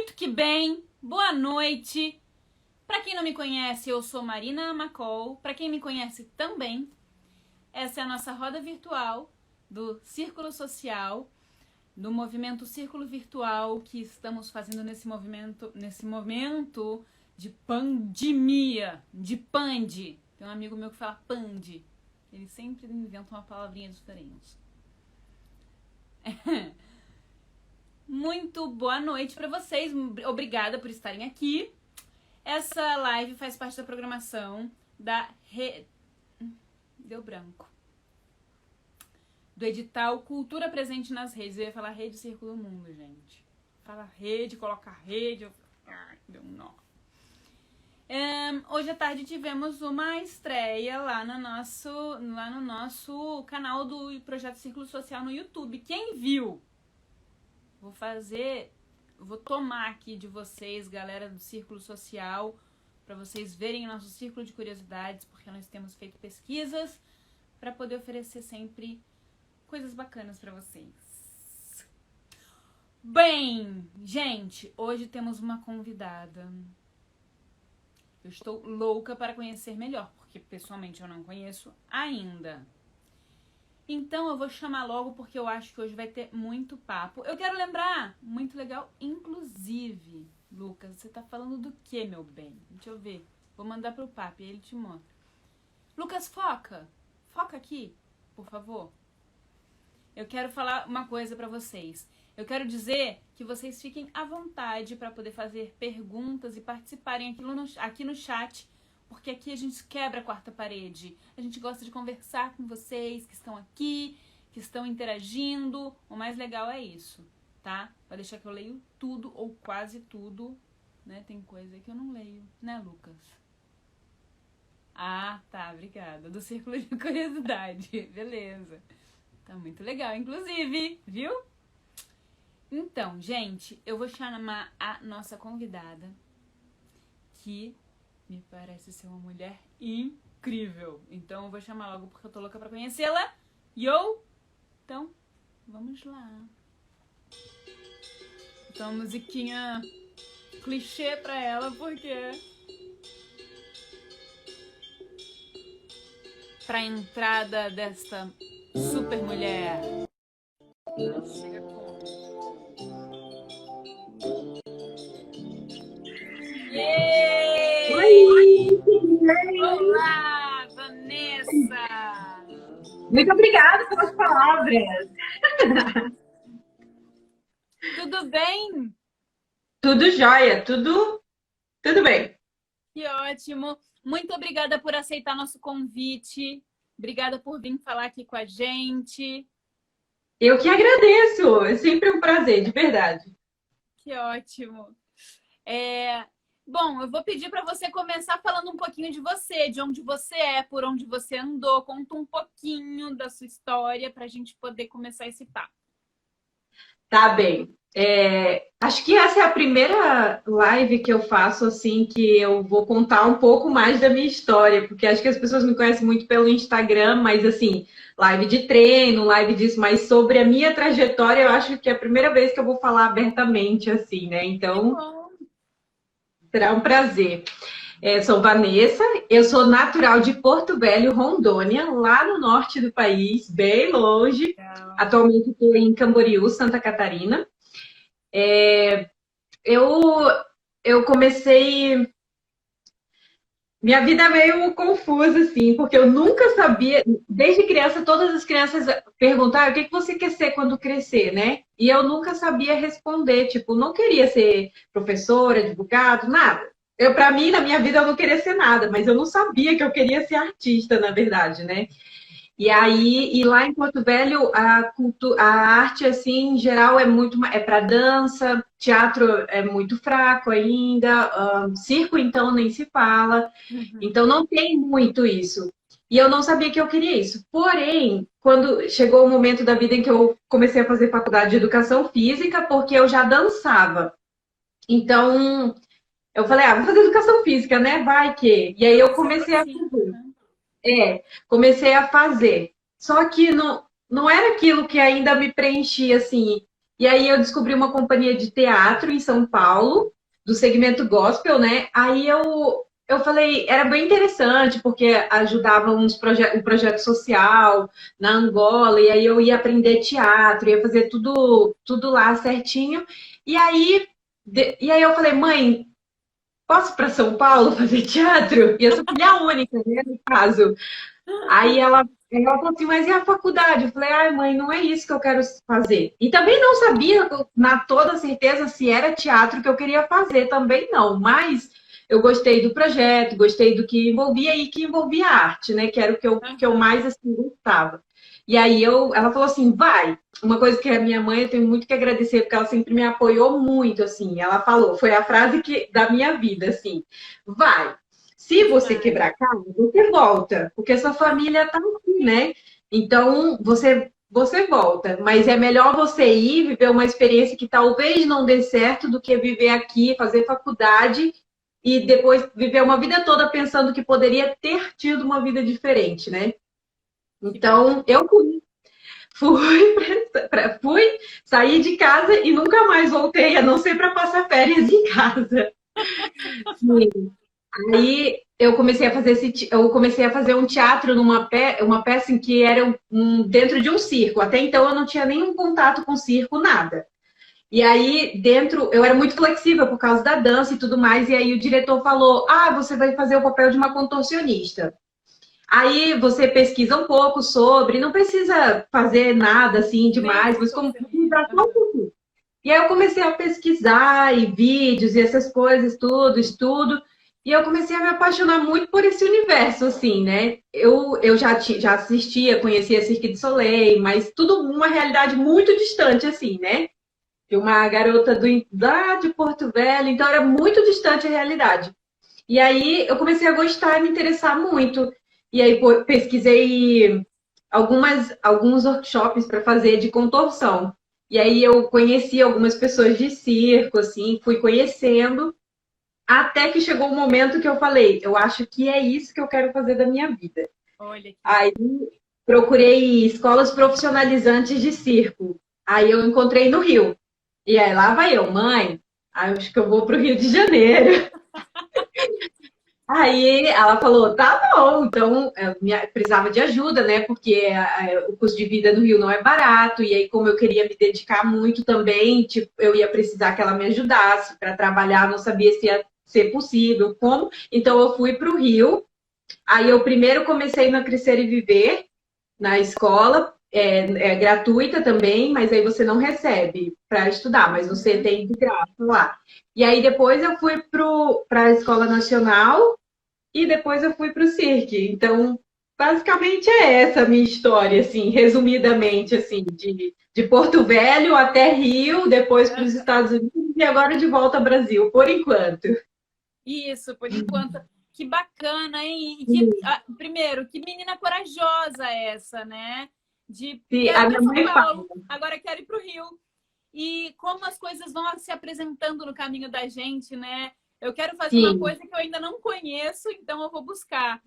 Muito que bem, boa noite. Para quem não me conhece, eu sou Marina Macol. Para quem me conhece também, essa é a nossa roda virtual do Círculo Social, do movimento Círculo Virtual que estamos fazendo nesse momento de pandemia, de pande. Tem um amigo meu que fala pande. Ele sempre inventa uma palavrinha diferente. Muito boa noite para vocês. Obrigada por estarem aqui. Essa live faz parte da programação da Deu branco. Do edital Cultura Presente nas Redes. Eu ia falar Rede Círculo Mundo, gente. Fala rede, coloca rede. Deu um nó. Hoje à tarde tivemos uma estreia lá no nosso canal do Projeto Círculo Social no YouTube. Quem viu? Vou tomar aqui de vocês, galera do Círculo Social, para vocês verem o nosso círculo de curiosidades, porque nós temos feito pesquisas para poder oferecer sempre coisas bacanas para vocês. Bem, gente, hoje temos uma convidada. Eu estou louca para conhecer melhor, porque pessoalmente eu não conheço ainda. Então eu vou chamar logo porque eu acho que hoje vai ter muito papo. Eu quero lembrar, muito legal, inclusive, Lucas, você tá falando do que, meu bem? Deixa eu ver. Vou mandar pro papo e ele te mostra. Lucas, foca. Foca aqui, por favor. Eu quero falar uma coisa pra vocês. Eu quero dizer que vocês fiquem à vontade para poder fazer perguntas e participarem aqui no chat, porque aqui a gente quebra a quarta parede. A gente gosta de conversar com vocês que estão aqui, que estão interagindo. O mais legal é isso, tá? Vai deixar que eu leio tudo ou quase tudo, né? Tem coisa que eu não leio, né, Lucas? Ah, tá, obrigada. Do Círculo de Curiosidade. Beleza. Tá muito legal, inclusive, viu? Então, gente, eu vou chamar a nossa convidada, que me parece ser uma mulher incrível. Então eu vou chamar logo porque eu tô louca pra conhecê-la. Yo! Então, vamos lá. Então, musiquinha clichê pra ela, porque pra entrada desta super mulher. Chega com... Yeah! Oi! Olá, Vanessa! Muito obrigada pelas palavras. Tudo bem? Tudo jóia, tudo bem. Que ótimo! Muito obrigada por aceitar nosso convite. Obrigada por vir falar aqui com a gente. Eu que agradeço, é sempre um prazer, de verdade. Que ótimo! Bom, eu vou pedir para você começar falando um pouquinho de você, de onde você é, por onde você andou. Conta um pouquinho da sua história para a gente poder começar esse papo. Tá bem. Acho que essa é a primeira live que eu faço, assim, que eu vou contar um pouco mais da minha história, porque acho que as pessoas me conhecem muito pelo Instagram, mas, assim, live de treino, live disso, mas sobre a minha trajetória, eu acho que é a primeira vez que eu vou falar abertamente, assim, né? Então, será um prazer. Sou Vanessa, eu sou natural de Porto Velho, Rondônia, lá no norte do país, bem longe. Atualmente estou em Camboriú, Santa Catarina. Eu comecei... Minha vida é meio confusa, assim, porque eu nunca sabia... Desde criança, todas as crianças perguntavam o que você quer ser quando crescer, né? E eu nunca sabia responder, tipo, não queria ser professora, advogado, nada. Para mim, na minha vida, eu não queria ser nada, mas eu não sabia que eu queria ser artista, na verdade, né? E lá em Porto Velho, a arte, assim, em geral, é para dança, teatro é muito fraco ainda, circo, então, nem se fala. Então, não tem muito isso. E eu não sabia que eu queria isso. Porém, quando chegou o momento da vida em que eu comecei a fazer faculdade de educação física, porque eu já dançava. Então, eu falei, vou fazer educação física, né? Vai que. E aí eu comecei a fazer. Comecei a fazer. Só que não era aquilo que ainda me preenchia, assim. E aí eu descobri uma companhia de teatro em São Paulo, do segmento gospel, né? Aí eu falei, era bem interessante, porque ajudava um projeto social na Angola, e aí eu ia aprender teatro, ia fazer tudo lá certinho. E aí, e aí eu falei, mãe, posso ir para São Paulo fazer teatro? E eu sou filha única, né, no caso. Aí ela falou assim, mas e a faculdade? Eu falei, ai, mãe, não é isso que eu quero fazer. E também não sabia, na toda certeza, se era teatro que eu queria fazer, também não. Mas eu gostei do projeto, gostei do que envolvia e que envolvia arte, né? Que era o que eu Aham. mais assim, gostava. E aí ela falou assim, vai. Uma coisa que a minha mãe, eu tenho muito que agradecer, porque ela sempre me apoiou muito, assim. Ela falou, foi a frase da minha vida, assim, vai. Se você Demais. quebrar a cara, você volta, porque sua família está aqui, né? Então, você volta, mas é melhor você ir viver uma experiência que talvez não dê certo do que viver aqui, fazer faculdade e depois viver uma vida toda pensando que poderia ter tido uma vida diferente, né? Que bacana. Então, eu fui, fui sair de casa e nunca mais voltei, a não ser para passar férias em casa. Sim. Aí eu comecei a fazer um teatro uma peça em que era dentro de um circo. Até então eu não tinha nenhum contato com circo, nada. E aí dentro eu era muito flexível por causa da dança e tudo mais. E aí o diretor falou: "Ah, você vai fazer o papel de uma contorcionista". Aí você pesquisa um pouco sobre, não precisa fazer nada assim Sim, demais, mas como contorcionista. Aham. e aí eu comecei a pesquisar e vídeos e essas coisas, tudo, estudo. E eu comecei a me apaixonar muito por esse universo, assim, né? Eu já assistia, conhecia Cirque du Soleil, mas tudo uma realidade muito distante, assim, né? De uma garota lá de Porto Velho, então era muito distante a realidade. E aí eu comecei a gostar e me interessar muito. E aí pesquisei alguns workshops para fazer de contorção. E aí eu conheci algumas pessoas de circo, assim, fui conhecendo, até que chegou o momento que eu falei, eu acho que é isso que eu quero fazer da minha vida. Olha que. Aí procurei escolas profissionalizantes de circo. Aí eu encontrei no Rio. E aí lá vai eu, mãe, acho que eu vou para o Rio de Janeiro. Aí ela falou, tá bom, então precisava de ajuda, né? Porque o custo de vida no Rio não é barato, e aí, como eu queria me dedicar muito também, tipo, eu ia precisar que ela me ajudasse para trabalhar, não sabia se ia ser possível, como. Então eu fui para o Rio. Aí eu primeiro comecei na Crescer e Viver, na escola, é gratuita também, mas aí você não recebe para estudar, mas você Uhum. tem de graça lá. E aí depois eu fui para a Escola Nacional e depois eu fui para o cirque. Então, basicamente é essa a minha história, assim, resumidamente, assim, de Porto Velho até Rio, depois para os Estados Unidos e agora de volta ao Brasil, por enquanto. Isso, por enquanto. Que bacana, hein? Primeiro, que menina corajosa essa, né? De Sim, quero a ir minha para São mãe fala. Paulo, agora quero ir para o Rio. E como as coisas vão se apresentando no caminho da gente, né? Eu quero fazer uma Sim, coisa que eu ainda não conheço, então eu vou buscar.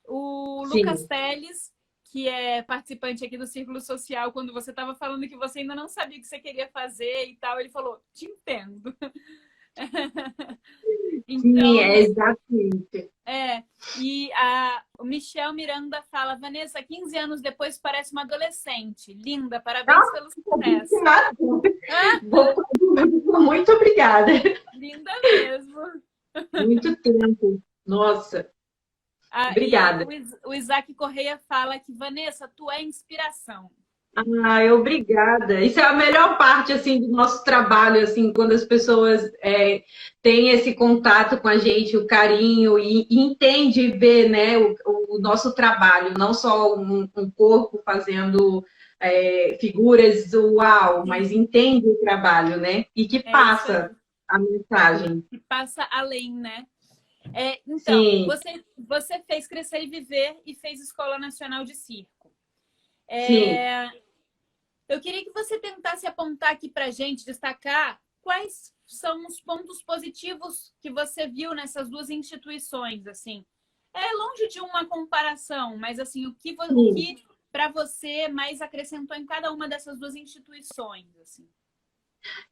O Lucas sim. Teles, que é participante aqui do Círculo Social, quando você estava falando que você ainda não sabia o que você queria fazer e tal, ele falou: te entendo. Sim, é Então, exatamente. o Michel Miranda fala: Vanessa, 15 anos depois parece uma adolescente. Linda, parabéns Nossa, pelo sucesso. obrigada. Ah, Muito obrigada. linda mesmo. Muito tempo. Nossa, E obrigada. o Isaac Correia fala que, Vanessa, tu é inspiração. Ai, obrigada. Isso é a melhor parte assim do nosso trabalho, assim, quando as pessoas têm esse contato com a gente, o carinho e entende e vê, né, o nosso trabalho, não só um corpo fazendo figuras uau, mas Sim, entende o trabalho, né? E que é isso passa aí. a mensagem. E passa além, né? Então, Sim, você fez Crescer e Viver e fez Escola Nacional de Circo. sim, É, eu queria que você tentasse apontar aqui para a gente, destacar quais são os pontos positivos que você viu nessas duas instituições, assim. É longe de uma comparação, mas assim, o sim. que para você mais acrescentou em cada uma dessas duas instituições, assim.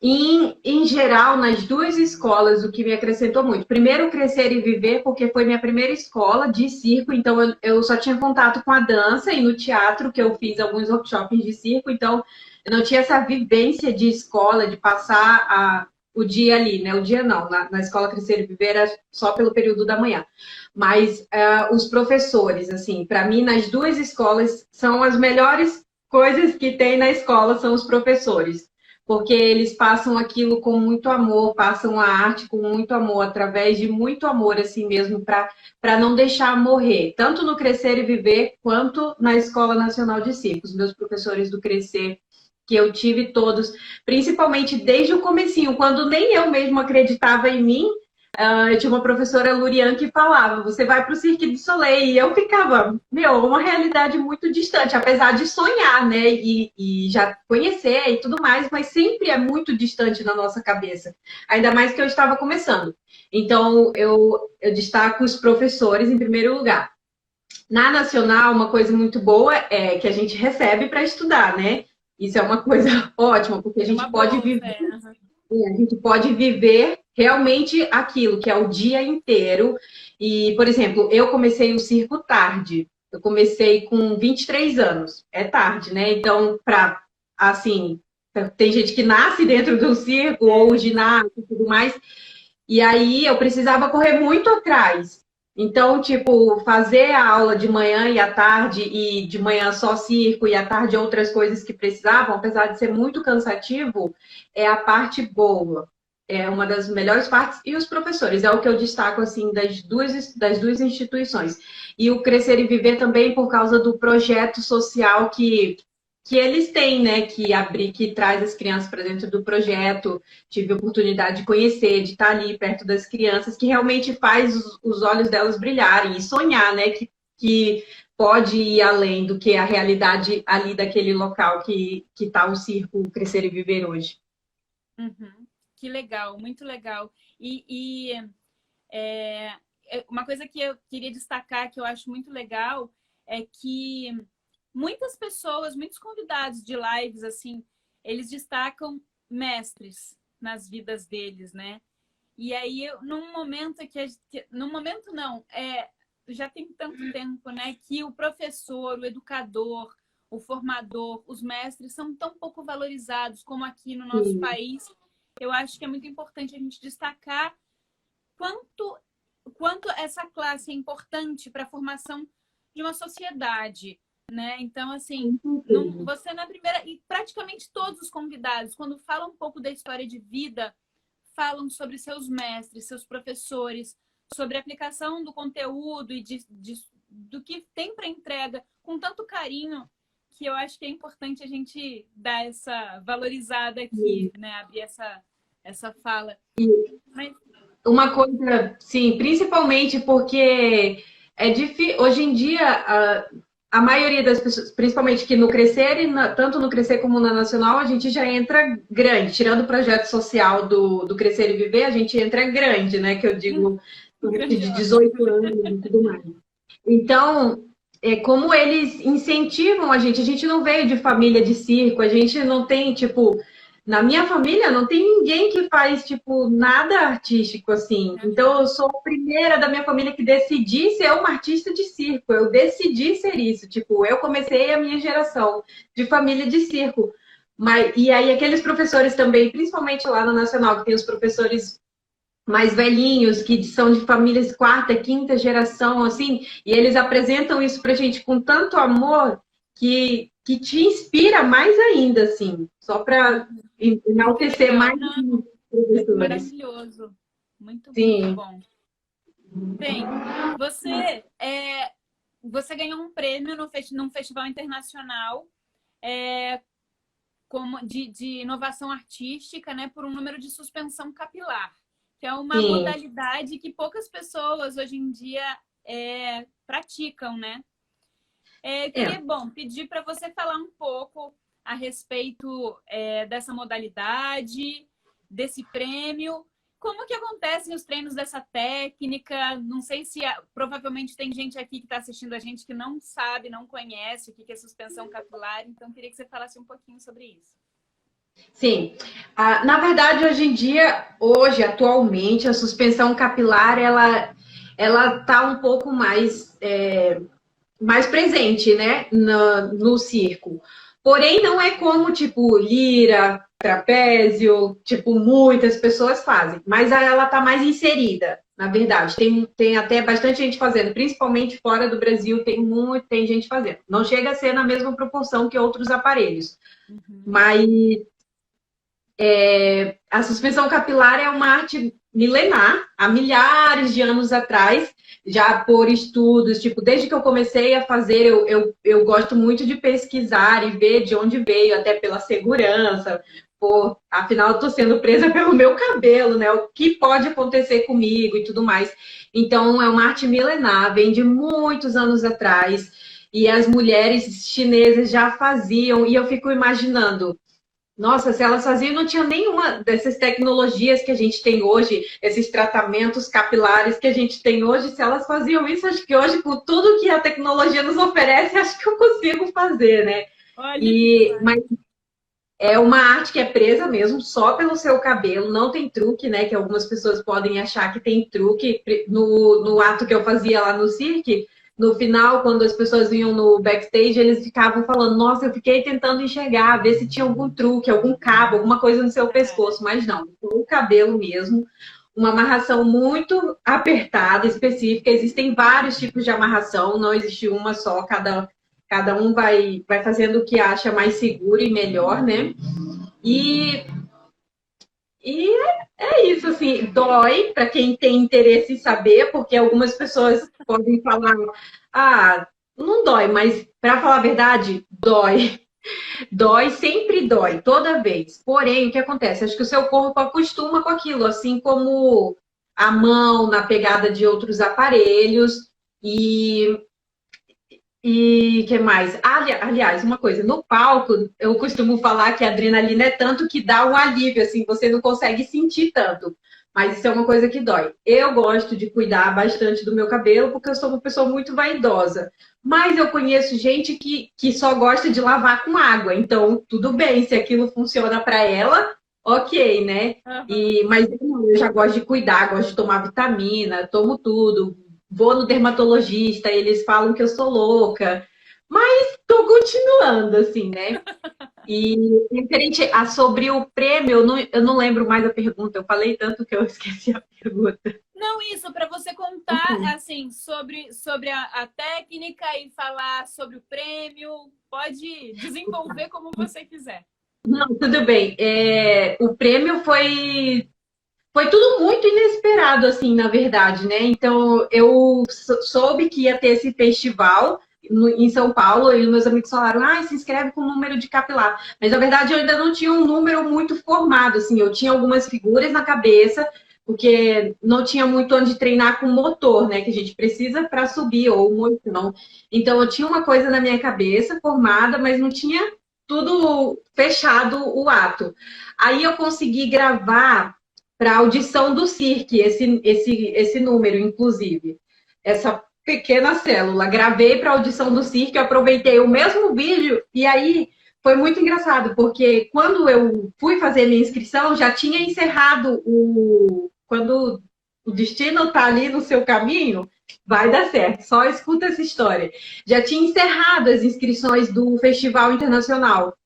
Em geral, nas duas escolas, o que me acrescentou muito. Primeiro, Crescer e Viver, porque foi minha primeira escola de circo, então eu só tinha contato com a dança e no teatro, que eu fiz alguns workshops de circo, então eu não tinha essa vivência de escola, de passar o dia ali, né? O dia não, na escola Crescer e Viver era só pelo período da manhã. Mas os professores, assim, para mim, nas duas escolas, são as melhores coisas que tem na escola, são os professores porque eles passam aquilo com muito amor, passam a arte com muito amor, através de muito amor, assim mesmo, para não deixar morrer, tanto no Crescer e Viver, quanto na Escola Nacional de Circo. Os meus professores do Crescer, que eu tive todos, principalmente desde o comecinho, quando nem eu mesmo acreditava em mim, eu tinha uma professora Lurian que falava, você vai para o Cirque du Soleil, e eu ficava, uma realidade muito distante, apesar de sonhar, né, e já conhecer e tudo mais, mas sempre é muito distante na nossa cabeça, ainda mais que eu estava começando. Então, eu destaco os professores em primeiro lugar. Na Nacional, uma coisa muito boa é que a gente recebe para estudar, né? Isso é uma coisa ótima, porque É uma bolsa, é. Uhum. a gente pode viver realmente aquilo, que é o dia inteiro. E, por exemplo, eu comecei o circo tarde. Eu comecei com 23 anos. É tarde, né? Então, para, assim, tem gente que nasce dentro do circo ou ginásio e tudo mais. E aí eu precisava correr muito atrás. Então, tipo, fazer a aula de manhã e à tarde, e de manhã só circo, e à tarde outras coisas que precisavam, apesar de ser muito cansativo, é a parte boa. É uma das melhores partes. E os professores, é o que eu destaco, assim, das duas instituições. E o Crescer e Viver também por causa do projeto social que eles têm, né, que abrir, que traz as crianças para dentro do projeto. Tive a oportunidade de conhecer, de estar ali perto das crianças, que realmente faz os olhos delas brilharem e sonhar, né, que pode ir além do que a realidade ali daquele local que está o circo Crescer e Viver hoje. Uhum. Que legal, muito legal. É, uma coisa que eu queria destacar, que eu acho muito legal, é que muitas pessoas, muitos convidados de lives, assim, eles destacam mestres nas vidas deles, né? E aí, num momento num momento não, já tem tanto tempo, né, que o professor, o educador, o formador, os mestres são tão pouco valorizados como aqui no nosso Sim, país. Eu acho que é muito importante a gente destacar quanto, quanto essa classe é importante para a formação de uma sociedade, né? Então, assim, com certeza. você na primeira... E praticamente todos os convidados, quando falam um pouco da história de vida, falam sobre seus mestres, seus professores, sobre a aplicação do conteúdo e do que tem para entrega com tanto carinho que eu acho que é importante a gente dar essa valorizada aqui, né? Abrir essa fala. Mas Uma coisa, sim, principalmente porque é difícil. Hoje em dia, a maioria das pessoas, principalmente que no Crescer, tanto no Crescer como na Nacional, a gente já entra grande. Tirando o projeto social do Crescer e Viver, a gente entra grande, né? Que eu digo, de grandiosa. 18 anos e tudo mais. Então, como eles incentivam a gente não veio de família de circo, a gente não tem, tipo, na minha família não tem ninguém que faz, tipo, nada artístico, assim. Então, eu sou a primeira da minha família que decidi ser uma artista de circo. Eu decidi ser isso. Tipo, eu comecei a minha geração de família de circo. E aí, aqueles professores também, principalmente lá no Nacional, que tem os professores mais velhinhos, que são de famílias quarta, quinta geração, assim, e eles apresentam isso pra gente com tanto amor que te inspira mais ainda, assim, só para Muito enaltecer legal. mais Não, os professores. maravilhoso. Muito, muito Sim, bom. Bem, você você ganhou um prêmio num festival internacional como de inovação artística, né, por um número de suspensão capilar, que é uma sim. modalidade que poucas pessoas hoje em dia praticam, né? Eu É. queria, bom, pedir para você falar um pouco a respeito dessa modalidade, desse prêmio. Como que acontecem os treinos dessa técnica? Não sei se provavelmente tem gente aqui que está assistindo a gente que não sabe, não conhece o que é suspensão capilar, então queria que você falasse um pouquinho sobre isso. Sim. Na verdade, hoje em dia, atualmente, a suspensão capilar, ela tá um pouco mais presente, né, no circo. Porém, não é como, tipo, lira, trapézio, tipo, muitas pessoas fazem. Mas ela tá mais inserida, na verdade. Tem até bastante gente fazendo, principalmente fora do Brasil, tem gente fazendo. Não chega a ser na mesma proporção que outros aparelhos. Uhum. Mas a suspensão capilar é uma arte milenar, há milhares de anos atrás, já por estudos, tipo, desde que eu comecei a fazer, eu gosto muito de pesquisar e ver de onde veio, até pela segurança, afinal, eu estou sendo presa pelo meu cabelo, né? O que pode acontecer comigo e tudo mais. Então, é uma arte milenar, vem de muitos anos atrás, e as mulheres chinesas já faziam, e eu fico imaginando, nossa, se elas faziam, não tinha nenhuma dessas tecnologias que a gente tem hoje, esses tratamentos capilares que a gente tem hoje, se elas faziam isso, acho que hoje, com tudo que a tecnologia nos oferece, acho que eu consigo fazer, né? Olha que demais. Mas é uma arte que é presa mesmo, só pelo seu cabelo, não tem truque, né? Que algumas pessoas podem achar que tem truque. No ato que eu fazia lá no cirque, no final, quando as pessoas vinham no backstage, eles ficavam falando, nossa, eu fiquei tentando enxergar, ver se tinha algum truque, algum cabo, alguma coisa no seu pescoço, mas não, o cabelo mesmo. Uma amarração muito apertada, específica. Existem vários tipos de amarração, não existe uma só, cada um vai fazendo o que acha mais seguro e melhor, né? E, e é isso, assim, dói para quem tem interesse em saber, porque algumas pessoas podem falar, ah, não dói, mas para falar a verdade, dói. Dói, sempre dói, toda vez. Porém, o que acontece? Acho que o seu corpo acostuma com aquilo, assim como a mão na pegada de outros aparelhos. E que mais? Aliás, uma coisa, no palco, eu costumo falar que a adrenalina é tanto que dá um alívio, assim, você não consegue sentir tanto. Mas isso é uma coisa que dói. Eu gosto de cuidar bastante do meu cabelo, porque eu sou uma pessoa muito vaidosa. Mas eu conheço gente que só gosta de lavar com água. Então, tudo bem, se aquilo funciona para ela, ok, né? Aham. Mas eu já gosto de cuidar, gosto de tomar vitamina, tomo tudo, vou no dermatologista, eles falam que eu sou louca, mas estou continuando, assim, né? E referente sobre o prêmio, eu não lembro mais a pergunta, eu falei tanto que eu esqueci a pergunta. Não, isso, para você contar, assim, sobre a técnica e falar sobre o prêmio, pode desenvolver como você quiser. Não, tudo bem. O prêmio foi tudo muito inesperado, assim, na verdade, né? Então, eu soube que ia ter esse festival em São Paulo e meus amigos falaram, se inscreve com o número de capilar. Mas, na verdade, eu ainda não tinha um número muito formado, assim. Eu tinha algumas figuras na cabeça, porque não tinha muito onde treinar com motor, né? Que a gente precisa para subir, ou muito não. Então, eu tinha uma coisa na minha cabeça formada, mas não tinha tudo fechado o ato. Aí eu consegui gravar para a audição do Cirque, esse número, inclusive. Essa pequena célula. Gravei para a audição do Cirque, eu aproveitei o mesmo vídeo, e aí foi muito engraçado, porque quando eu fui fazer minha inscrição, já tinha encerrado Quando o destino está ali no seu caminho, vai dar certo. Só escuta essa história. Já tinha encerrado as inscrições do Festival Internacional.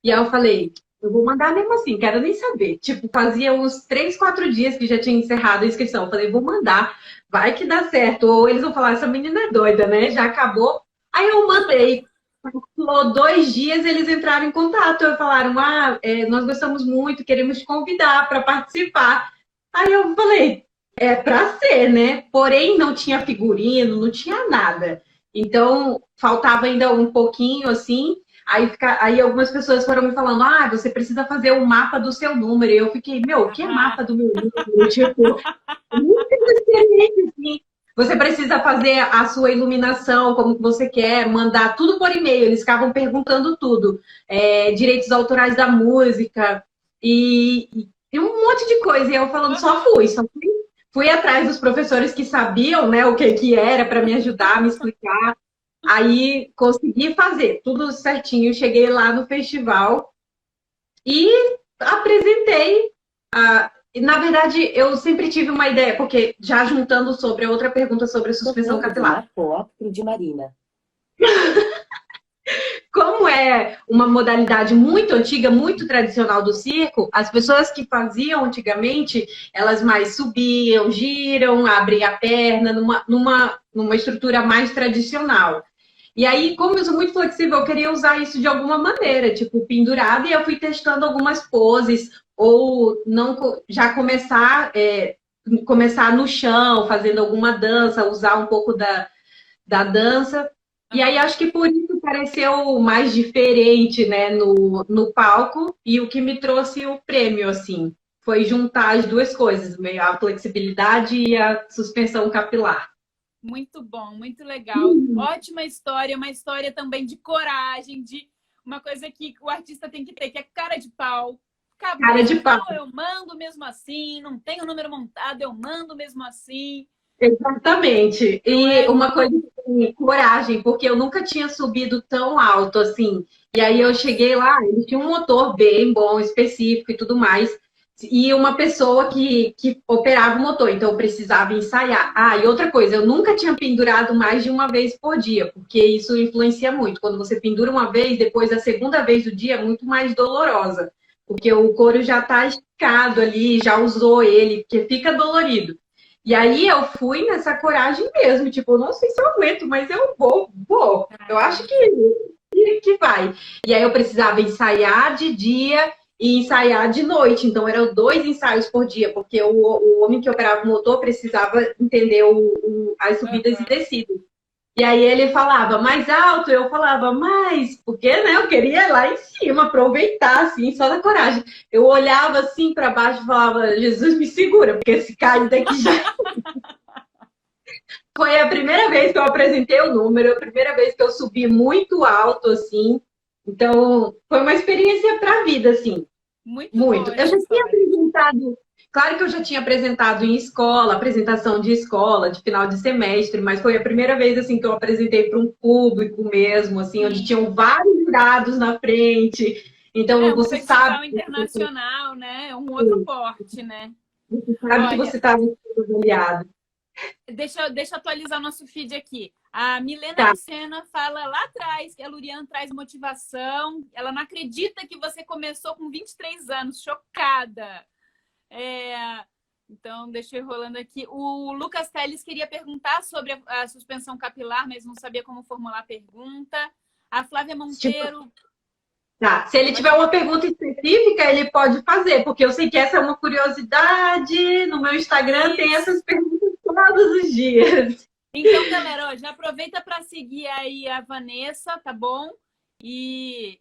E aí eu falei, eu vou mandar mesmo assim, quero nem saber. Tipo, fazia uns 3, 4 dias que já tinha encerrado a inscrição. Eu falei, vou mandar, vai que dá certo. Ou eles vão falar, essa menina é doida, né? Já acabou. Aí eu mandei. Falou 2 dias, eles entraram em contato. Eu falaram, nós gostamos muito, queremos te convidar para participar. Aí eu falei, é para ser, né? Porém, não tinha figurino, não tinha nada. Então, faltava ainda um pouquinho, assim. Aí algumas pessoas foram me falando, você precisa fazer um mapa do seu número. E eu fiquei, meu, o que é mapa do meu número? Tipo, muito experiente, assim. Você precisa fazer a sua iluminação, como que você quer, mandar tudo por e-mail. Eles ficavam perguntando tudo. Direitos autorais da música e um monte de coisa. E eu falando, só fui atrás dos professores que sabiam, né, o que era para me ajudar, me explicar. Aí consegui fazer tudo certinho. Cheguei lá no festival e apresentei. Na verdade, eu sempre tive uma ideia, porque já juntando sobre a outra pergunta sobre a suspensão capilar. De Marina. Como é uma modalidade muito antiga, muito tradicional do circo, as pessoas que faziam antigamente, elas mais subiam, giram, abrem a perna, numa estrutura mais tradicional. E aí, como eu sou muito flexível, eu queria usar isso de alguma maneira, tipo, pendurado, e eu fui testando algumas poses, ou não já começar no chão, fazendo alguma dança, usar um pouco da dança. E aí acho que por isso pareceu mais diferente, né, no palco, e o que me trouxe o prêmio, assim, foi juntar as duas coisas, meio a flexibilidade e a suspensão capilar. Muito bom, muito legal. Ótima história, uma história também de coragem, de uma coisa que o artista tem que ter, que é cara de pau. Cara de pau. Não, eu mando mesmo assim, não tenho o número montado, eu mando mesmo assim. Exatamente. E uma coisa assim, coragem, porque eu nunca tinha subido tão alto assim. E aí eu cheguei lá, ele tinha um motor bem bom, específico e tudo mais. E uma pessoa que operava o motor, então eu precisava ensaiar. Ah, e outra coisa, eu nunca tinha pendurado mais de uma vez por dia, porque isso influencia muito. Quando você pendura uma vez, depois a segunda vez do dia é muito mais dolorosa, porque o couro já está esticado ali, já usou ele, porque fica dolorido. E aí eu fui nessa coragem mesmo, tipo, eu não sei se eu aguento, mas eu vou. Eu acho que vai. E aí eu precisava ensaiar de dia e ensaiar de noite. Então eram 2 ensaios por dia, porque o homem que operava o motor precisava entender as subidas e descidas. E aí ele falava mais alto, eu falava mais, porque né, eu queria ir lá em cima, aproveitar, assim, só da coragem. Eu olhava assim para baixo e falava, Jesus me segura, porque esse cara daqui já. Foi a primeira vez que eu apresentei o número, a primeira vez que eu subi muito alto, assim. Então, foi uma experiência para a vida, assim. Muito. Eu já tinha apresentado, claro que eu já tinha apresentado em escola, apresentação de escola, de final de semestre, mas foi a primeira vez assim que eu apresentei para um público mesmo, assim, onde tinham vários jurados na frente. Então você sabe internacional, né? É um outro porte, né? Você sabe que você está sendo avaliado. Deixa eu atualizar nosso feed aqui. A Milena Lucena fala lá atrás que a Lurian traz motivação. Ela não acredita que você começou com 23 anos. Chocada. Então, deixa eu ir rolando aqui. O Lucas Teles queria perguntar sobre a suspensão capilar, mas não sabia como formular a pergunta. A Flávia Monteiro... Tá. Se ele tiver uma pergunta específica, ele pode fazer, porque eu sei que essa é uma curiosidade. No meu Instagram tem essas perguntas todos os dias. Então, galera, ó, já aproveita para seguir aí a Vanessa, tá bom? E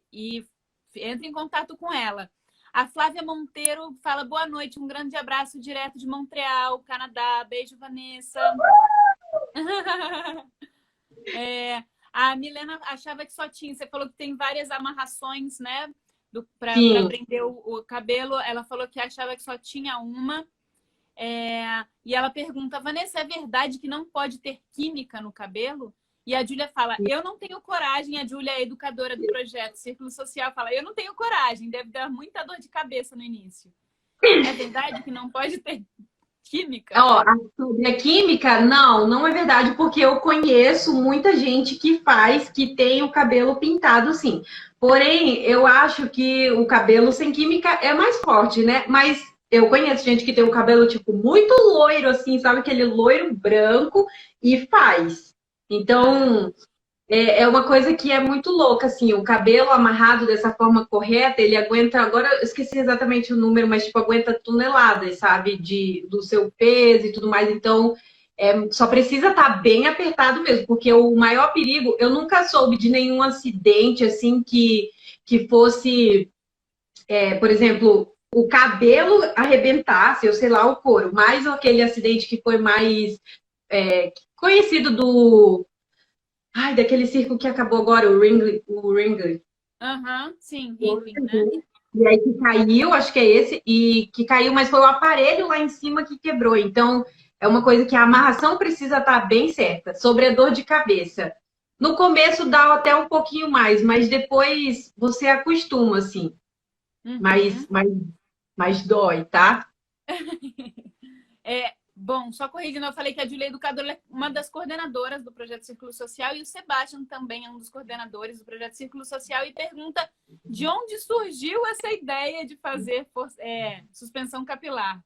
entre em contato com ela. A Flávia Monteiro fala boa noite, um grande abraço direto de Montreal, Canadá. Beijo, Vanessa. A Milena achava que só tinha. Você falou que tem várias amarrações, né? Para prender o cabelo. Ela falou que achava que só tinha uma. E ela pergunta, Vanessa, é verdade que não pode ter química no cabelo? E a Júlia fala, eu não tenho coragem. A Júlia é educadora do projeto Círculo Social, fala, eu não tenho coragem, deve dar muita dor de cabeça no início. É verdade que não pode ter química? Sobre a química, não é verdade, porque eu conheço muita gente que tem o cabelo pintado, sim. Porém, eu acho que o cabelo sem química é mais forte, né? Mas eu conheço gente que tem o cabelo, tipo, muito loiro, assim, sabe? Aquele loiro branco e faz. Então, é uma coisa que é muito louca, assim, o cabelo amarrado dessa forma correta, ele aguenta, agora eu esqueci exatamente o número, mas tipo, aguenta toneladas, sabe, do seu peso e tudo mais, então só precisa estar bem apertado mesmo, porque o maior perigo, eu nunca soube de nenhum acidente, assim, que fosse, por exemplo, o cabelo arrebentasse, ou sei lá, o couro, mais aquele acidente que foi mais conhecido daquele circo que acabou agora, o Ringley. Sim, Ringley, né? E aí que caiu, acho que é esse, e que caiu, mas foi o aparelho lá em cima que quebrou. Então, é uma coisa que a amarração precisa estar bem certa. Sobre a dor de cabeça. No começo dá até um pouquinho mais, mas depois você acostuma, assim. mas, Uhum. mas, mas dói, tá? Bom, só corrigindo, eu falei que a Julia Educadora é uma das coordenadoras do Projeto Círculo Social e o Sebastião também é um dos coordenadores do Projeto Círculo Social e pergunta de onde surgiu essa ideia de fazer suspensão capilar.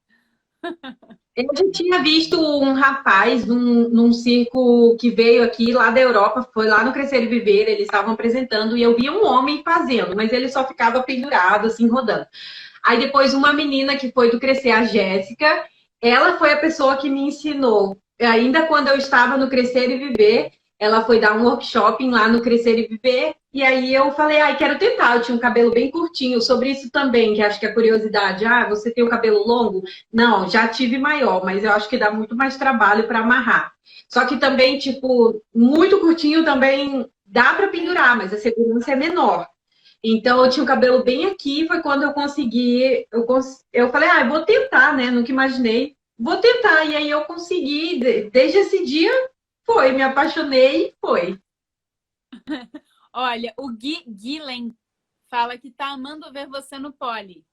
Eu já tinha visto um rapaz num circo que veio aqui lá da Europa, foi lá no Crescer e Viver, eles estavam apresentando e eu vi um homem fazendo, mas ele só ficava pendurado, assim, rodando. Aí depois uma menina que foi do Crescer, a Jéssica, ela foi a pessoa que me ensinou. Ainda quando eu estava no Crescer e Viver, ela foi dar um workshop lá no Crescer e Viver, e aí eu falei, ai, quero tentar. Eu tinha um cabelo bem curtinho, sobre isso também, que acho que é curiosidade. Ah, você tem o cabelo longo? Não, já tive maior, mas eu acho que dá muito mais trabalho para amarrar. Só que também, tipo, muito curtinho também dá para pendurar, mas a segurança é menor. Então, eu tinha o cabelo bem aqui, foi quando eu consegui. Eu falei, ah, eu vou tentar, né? Nunca imaginei. Vou tentar. E aí eu consegui. Desde esse dia, foi. Me apaixonei e foi. Olha, o Gui Guilen fala que tá amando ver você no pole.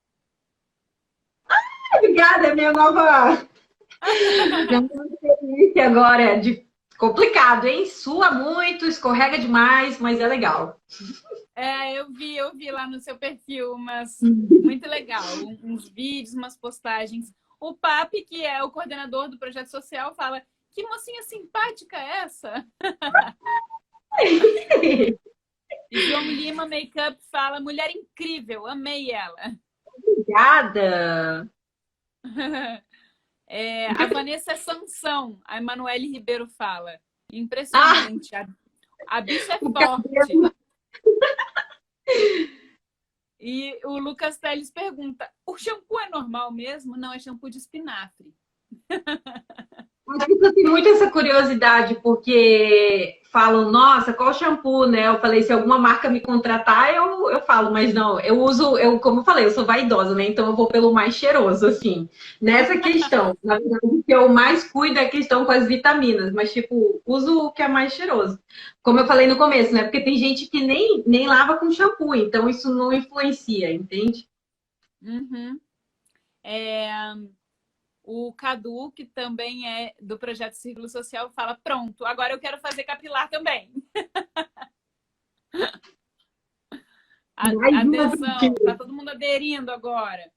Obrigada, é minha nova experiência agora. De complicado, hein? Sua muito, escorrega demais, mas é legal. Eu vi lá no seu perfil, mas muito legal. Uns vídeos, umas postagens. O Papi, que é o coordenador do projeto social, fala: que mocinha simpática é essa? E João Lima Makeup fala: mulher incrível, amei ela. Obrigada. A Vanessa Sansão, a Emanuele Ribeiro fala: Ah, impressionante, a bicha é o forte. cabelo. E o Lucas Teles pergunta: o shampoo é normal mesmo? Não, é shampoo de espinafre. Acho que eu tenho muito essa curiosidade, porque falam, nossa, qual shampoo, né? Eu falei, se alguma marca me contratar, eu falo, mas não, eu uso, como eu falei, eu sou vaidosa, né? Então eu vou pelo mais cheiroso, assim. Nessa questão, na verdade, o que eu mais cuido é a questão com as vitaminas, mas, tipo, uso o que é mais cheiroso. Como eu falei no começo, né? Porque tem gente que nem lava com shampoo, então isso não influencia, entende? Uhum. É, o Cadu, que também é do projeto Círculo Social, fala: pronto, agora eu quero fazer capilar também. Mais uma Adesão, tá todo mundo aderindo agora.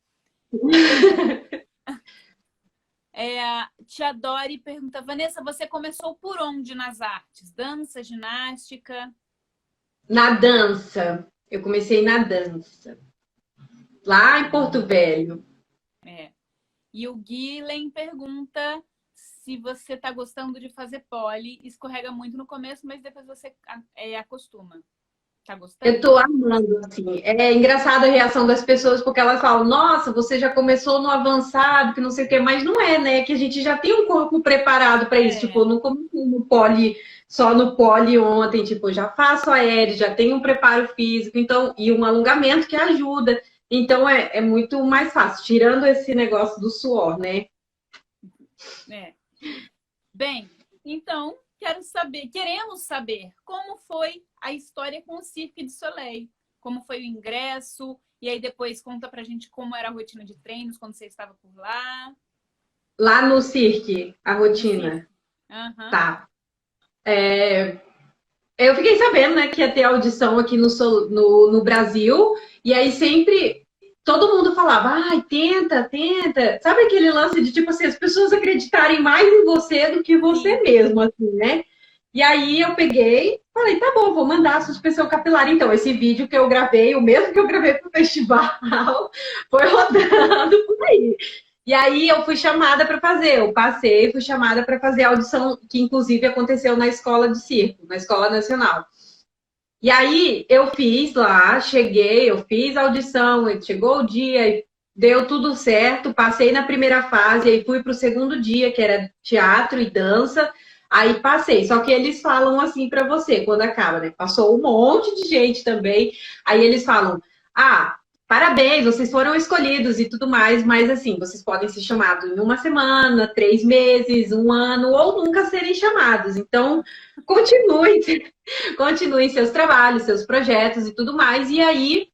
Tia Dori pergunta: Vanessa, você começou por onde nas artes? Dança, ginástica? na dança. Eu comecei na dança. Lá em Porto Velho. É. E o Guilhem pergunta se você tá gostando de fazer pole. Escorrega muito no começo, mas depois você acostuma. Tá Eu tô gostando? amando, assim. É engraçada a reação das pessoas, porque elas falam, nossa, você já começou no avançado, que não sei o quê, mas não é, né? Que a gente já tem um corpo preparado para isso. Tipo, eu É, não comecei no pole, só no pole ontem, tipo, eu já faço aéreo, já tenho um preparo físico, então, e um alongamento que ajuda. Então é muito mais fácil, tirando esse negócio do suor, né? é. Bem, então queremos saber como foi a história com o Cirque du Soleil, como foi o ingresso, e aí depois conta pra gente como era a rotina de treinos quando você estava por lá, Lá no Cirque, a no Cirque. rotina. Aham. Tá. Eu fiquei sabendo, né, que ia ter audição aqui no Brasil, e aí sempre todo mundo falava, ai, tenta, tenta. Sabe aquele lance de, tipo assim, as pessoas acreditarem mais em você do que você Sim. mesmo, assim, né? E aí eu peguei, falei, tá bom, vou mandar a suspensão capilar. Então, esse vídeo que eu gravei, o mesmo que eu gravei pro festival, foi rodando por aí. E aí eu fui chamada para fazer, eu passei, fui chamada para fazer a audição, que inclusive aconteceu na escola de circo, na Escola Nacional. E aí eu fiz lá, cheguei, eu fiz a audição, chegou o dia, deu tudo certo, passei na primeira fase, aí fui para o segundo dia, que era teatro e dança, aí passei. Só que eles falam assim para você quando acaba, né? Passou um monte de gente também, aí eles falam: ah, parabéns, vocês foram escolhidos e tudo mais, mas assim, vocês podem ser chamados em uma semana, 3 meses, um ano, ou nunca serem chamados. Então, continue continuem seus trabalhos, seus projetos e tudo mais. E aí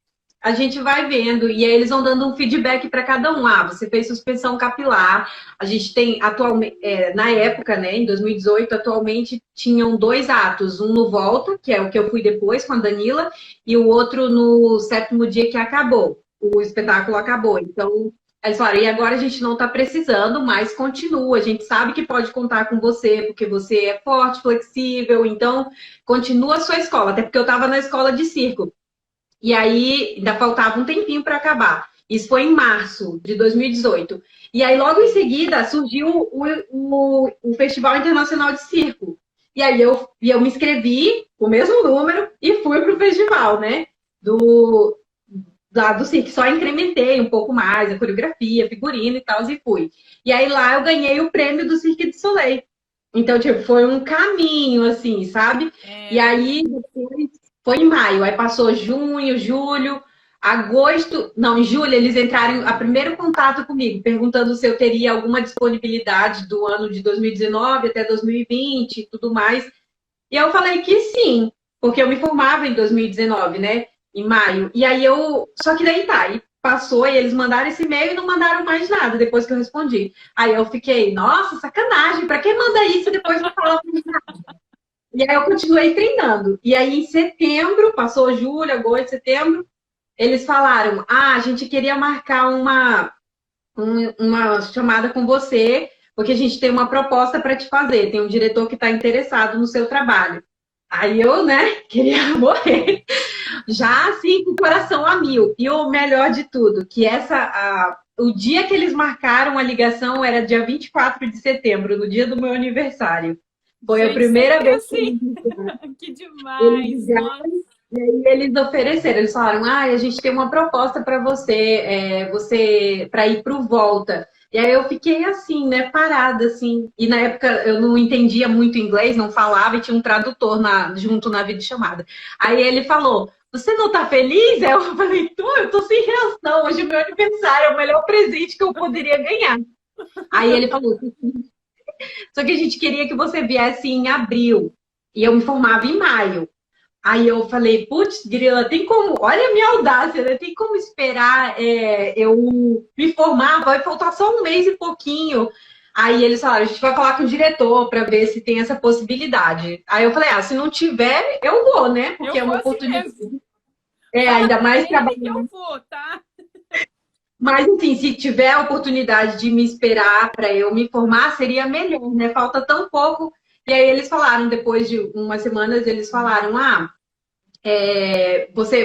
a gente vai vendo. E aí eles vão dando um feedback para cada um. Ah, você fez suspensão capilar. A gente tem atualmente, na época, né, em 2018, atualmente tinham 2 atos. Um no Volta, que é o que eu fui depois com a Danila, e o outro no 7º dia que acabou. O espetáculo acabou. Então, eles falaram, e agora a gente não está precisando, mas continua. A gente sabe que pode contar com você, porque você é forte, flexível, então continua a sua escola. Até porque eu estava na escola de circo. E aí ainda faltava um tempinho para acabar. Isso foi em março de 2018. E aí, logo em seguida, surgiu o Festival Internacional de Circo. E aí eu me inscrevi, o mesmo número, e fui para o festival, né? Lá do circo, só incrementei um pouco mais a coreografia, figurino e tal, e fui. E aí lá eu ganhei o prêmio do Cirque du Soleil. Então, tipo, foi um caminho, assim, sabe? E aí, depois, foi em maio, aí passou junho, julho, agosto, não, em julho eles entraram a primeiro contato comigo, perguntando se eu teria alguma disponibilidade do ano de 2019 até 2020 e tudo mais. E eu falei que sim, porque eu me formava em 2019, né? Em maio. E aí só que daí tá, e passou, e eles mandaram esse e-mail e não mandaram mais nada depois que eu respondi. Aí eu fiquei, nossa, sacanagem, pra quem manda isso e depois não fala mais nada? E aí eu continuei treinando. E aí em setembro, passou julho, agosto, setembro, eles falaram: ah, a gente queria marcar uma chamada com você, porque a gente tem uma proposta para te fazer. Tem um diretor que está interessado no seu trabalho. Aí eu, né, queria morrer. Já assim, com o coração a mil. E o melhor de tudo, que o dia que eles marcaram a ligação era dia 24 de setembro, no dia do meu aniversário. Foi a primeira vez assim. Que demais! Eles ligaram, e aí eles ofereceram, eles falaram, ah, a gente tem uma proposta para você para ir para o Volta. E aí eu fiquei assim, né, parada, assim. E na época eu não entendia muito inglês, não falava, e tinha um tradutor junto na videochamada. Aí ele falou, você não tá feliz? Aí eu falei, eu tô sem reação, hoje é meu aniversário, é o melhor presente que eu poderia ganhar. Aí ele falou, só que a gente queria que você viesse em abril. E eu me formava em maio. Aí eu falei, putz, grila, tem como, olha a minha audácia, né? Tem como esperar eu me formar, vai faltar só um mês e pouquinho. Aí eles falaram, a gente vai falar com o diretor para ver se tem essa possibilidade. Aí eu falei, se não tiver, eu vou, né? Porque é uma oportunidade. Mesmo. Ainda mais trabalhando. Eu vou, tá? Mas, assim, se tiver a oportunidade de me esperar para eu me formar, seria melhor, né? Falta tão pouco. E aí eles falaram, depois de umas semanas, eles falaram,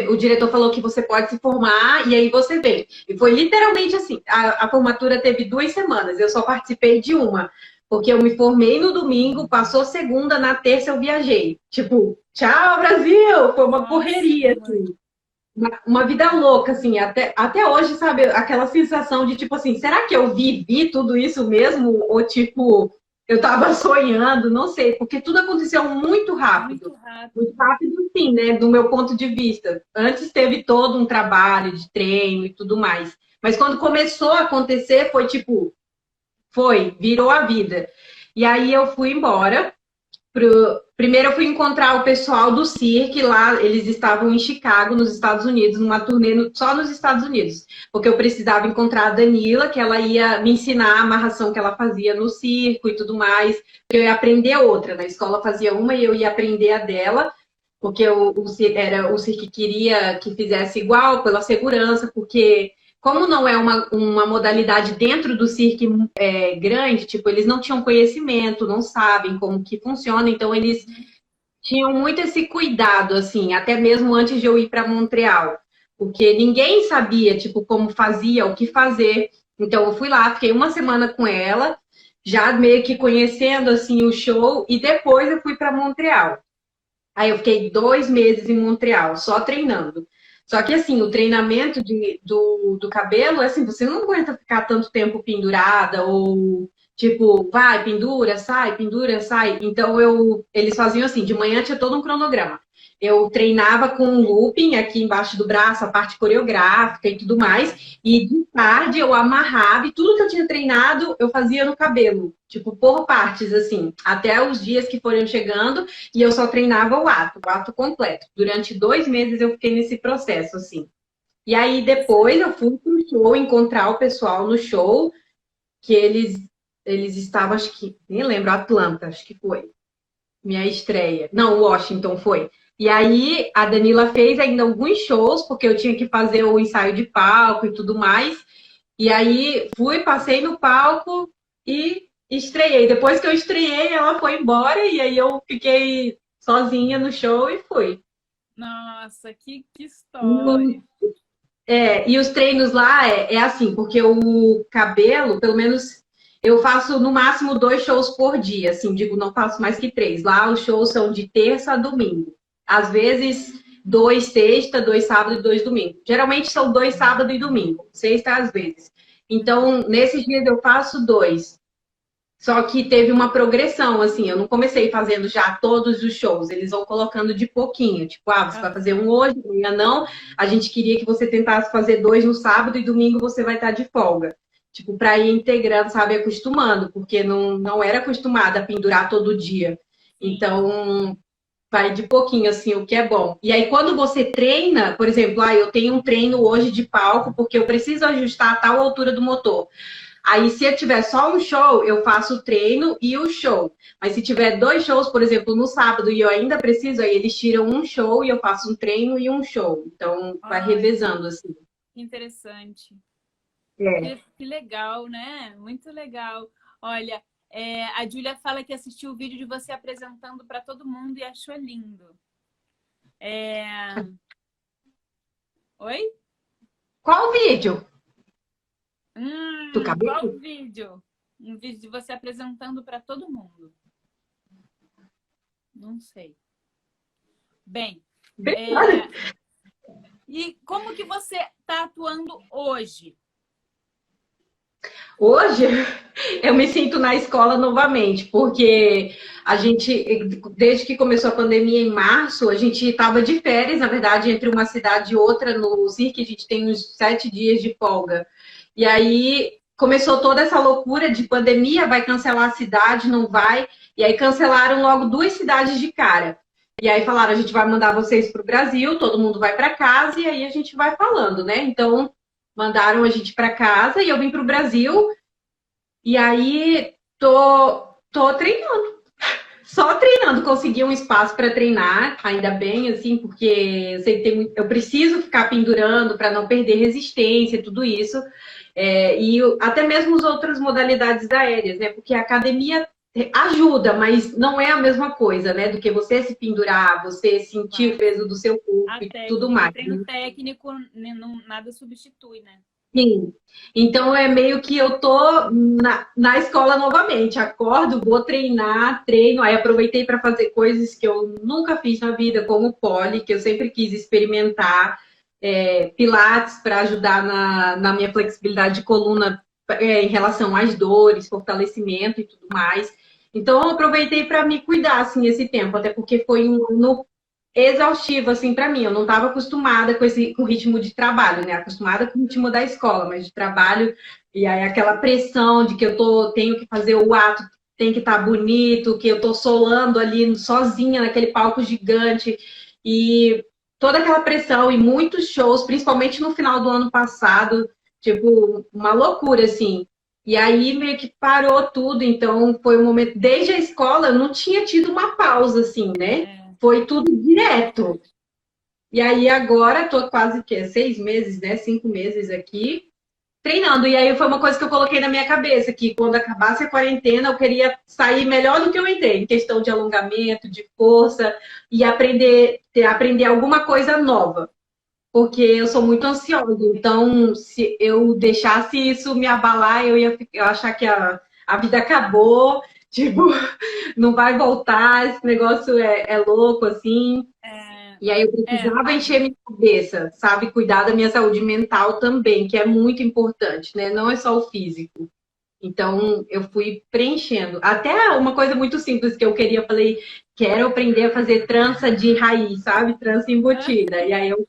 o diretor falou que você pode se formar e aí você vem. E foi literalmente assim, a formatura teve 2 semanas, eu só participei de uma, porque eu me formei no domingo, passou segunda, na terça eu viajei. Tipo, tchau, Brasil! Foi uma correria, assim. Uma vida louca, assim, até hoje, sabe, aquela sensação de tipo assim, será que eu vivi tudo isso mesmo? Ou tipo, eu tava sonhando, não sei, porque tudo aconteceu muito rápido. Muito rápido, sim, né, do meu ponto de vista. Antes teve todo um trabalho de treino e tudo mais. Mas quando começou a acontecer, foi tipo, virou a vida. E aí eu fui embora. Primeiro eu fui encontrar o pessoal do Cirque lá, eles estavam em Chicago, nos Estados Unidos, numa turnê só nos Estados Unidos, porque eu precisava encontrar a Danila, que ela ia me ensinar a amarração que ela fazia no circo e tudo mais, porque eu ia aprender outra, na escola fazia uma e eu ia aprender a dela, porque o Cirque queria que fizesse igual, pela segurança, porque como não é uma modalidade dentro do circo grande, tipo, eles não tinham conhecimento, não sabem como que funciona, então eles tinham muito esse cuidado, assim, até mesmo antes de eu ir para Montreal, porque ninguém sabia, tipo, como fazia, o que fazer. Então eu fui lá, fiquei uma semana com ela, já meio que conhecendo, assim, o show, e depois eu fui para Montreal. Aí eu fiquei 2 meses em Montreal, só treinando. Só que, assim, o treinamento do cabelo, assim, você não aguenta ficar tanto tempo pendurada ou, tipo, vai, pendura, sai, pendura, sai. Então, eles faziam assim, de manhã tinha todo um cronograma. Eu treinava com um looping aqui embaixo do braço, a parte coreográfica e tudo mais. E de tarde eu amarrava e tudo que eu tinha treinado eu fazia no cabelo. Tipo, por partes, assim, até os dias que foram chegando e eu só treinava o ato completo. Durante 2 meses eu fiquei nesse processo, assim. E aí depois eu fui pro show encontrar o pessoal no show, que eles estavam, acho que, nem lembro, Atlanta, acho que foi. Minha estreia. Não, Washington foi. E aí a Danila fez ainda alguns shows, porque eu tinha que fazer o ensaio de palco e tudo mais. E aí fui, passei no palco e estreiei. Depois que eu estreiei, ela foi embora e aí eu fiquei sozinha no show e fui. Nossa, que história. E os treinos lá é assim, porque o cabelo, pelo menos eu faço no máximo 2 shows por dia, assim, digo, não faço mais que 3. Lá os shows são de terça a domingo. Às vezes, 2 sexta, 2 sábado e 2 domingo. Geralmente são 2 sábado e domingo, sexta às vezes. Então, nesses dias eu faço 2. Só que teve uma progressão, assim, eu não comecei fazendo já todos os shows, eles vão colocando de pouquinho, tipo, você vai fazer um hoje, amanhã não, a gente queria que você tentasse fazer 2 no sábado e domingo você vai estar de folga. Tipo, para ir integrando, sabe, acostumando, porque não era acostumada a pendurar todo dia. Sim. Então, vai de pouquinho, assim, o que é bom. E aí, quando você treina, por exemplo, eu tenho um treino hoje de palco, porque eu preciso ajustar a tal altura do motor. Aí, se eu tiver só um show, eu faço o treino e o show. Mas se tiver 2 shows, por exemplo, no sábado, e eu ainda preciso, aí eles tiram um show e eu faço um treino e um show. Então, vai Ai, revezando, assim. que interessante. É. Que legal, né? Muito legal. Olha, a Júlia fala que assistiu o vídeo de você apresentando para todo mundo e achou lindo. É... Oi? Qual vídeo? Do Qual cabelo? vídeo? Um vídeo de você apresentando para todo mundo. Não sei. Bem, Olha, e como que você está atuando hoje? hoje eu me sinto na escola novamente, porque a gente, desde que começou a pandemia em março, a gente estava de férias, na verdade, entre uma cidade e outra no CIRC, a gente tem uns 7 dias de folga. E aí começou toda essa loucura de pandemia, vai cancelar a cidade, não vai. E aí cancelaram logo 2 cidades de cara. E aí falaram, a gente vai mandar vocês para o Brasil, todo mundo vai para casa e aí a gente vai falando, né? Então mandaram a gente para casa e eu vim para o Brasil e aí tô treinando. Só treinando, consegui um espaço para treinar, ainda bem, assim, porque eu sei que eu preciso ficar pendurando para não perder resistência e tudo isso. Até mesmo as outras modalidades aéreas, né? Porque a academia ajuda, mas não é a mesma coisa, né? Do que você se pendurar, você sentir o Claro. peso do seu corpo A e tudo técnica, o mais, treino né? técnico, né, não, nada substitui, né? Sim. Então é meio que eu tô na escola novamente. Acordo, vou treinar, treino. Aí aproveitei para fazer coisas que eu nunca fiz na vida, como pole, que eu sempre quis experimentar, pilates para ajudar na minha flexibilidade de coluna em relação às dores, fortalecimento e tudo mais. Então eu aproveitei para me cuidar assim esse tempo, até porque foi um ano exaustivo, assim, para mim. Eu não estava acostumada com o ritmo de trabalho, né? Acostumada com o ritmo da escola, mas de trabalho, e aí aquela pressão de que tenho que fazer o ato, tem que estar bonito, que eu estou solando ali sozinha naquele palco gigante, e toda aquela pressão e muitos shows, principalmente no final do ano passado, tipo, uma loucura, assim. E aí meio que parou tudo, então foi um momento. Desde a escola eu não tinha tido uma pausa, assim, né? É, Foi tudo direto. E aí agora tô quase que 6 meses, né? 5 meses aqui treinando. E aí foi uma coisa que eu coloquei na minha cabeça, que quando acabasse a quarentena eu queria sair melhor do que eu entrei, em questão de alongamento, de força e aprender alguma coisa nova. Porque eu sou muito ansiosa, então se eu deixasse isso me abalar, eu achar que a vida acabou, tipo, não vai voltar, esse negócio é louco, assim. é, E aí eu precisava encher minha cabeça, sabe? Cuidar da minha saúde mental também, que é muito importante, né? Não é só o físico. Então eu fui preenchendo. Até uma coisa muito simples que eu queria, eu falei, quero aprender a fazer trança de raiz, sabe? Trança embutida. E aí eu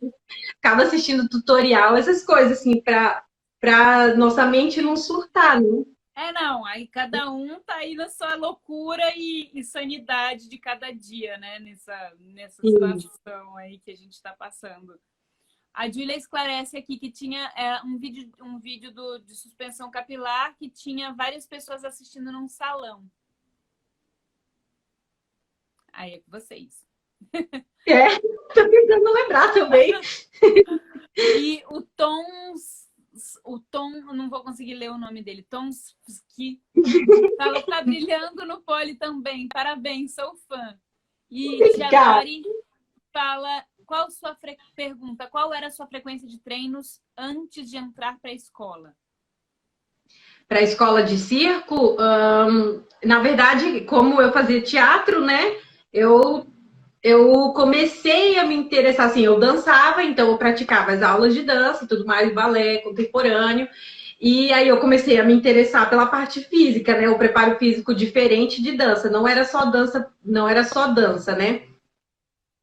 ficava assistindo tutorial, essas coisas, assim, para nossa mente não surtar, né? não, aí cada um tá aí na sua loucura e sanidade de cada dia, né? Nessa Sim. situação aí que a gente está passando. A Júlia esclarece aqui que tinha um vídeo de suspensão capilar que tinha várias pessoas assistindo num salão. Aí é com vocês. É, tô tentando lembrar também. E o Tom, não vou conseguir ler o nome dele, Tomski, fala, tá brilhando no pole também, parabéns, sou fã. E Tiadori fala, pergunta, qual era a sua frequência de treinos antes de entrar para a escola? Para a escola de circo, na verdade, como eu fazia teatro, né, eu comecei a me interessar, assim, eu dançava, então eu praticava as aulas de dança e tudo mais, balé contemporâneo, e aí eu comecei a me interessar pela parte física, né, o preparo físico diferente de dança, não era só dança, não era só dança, né,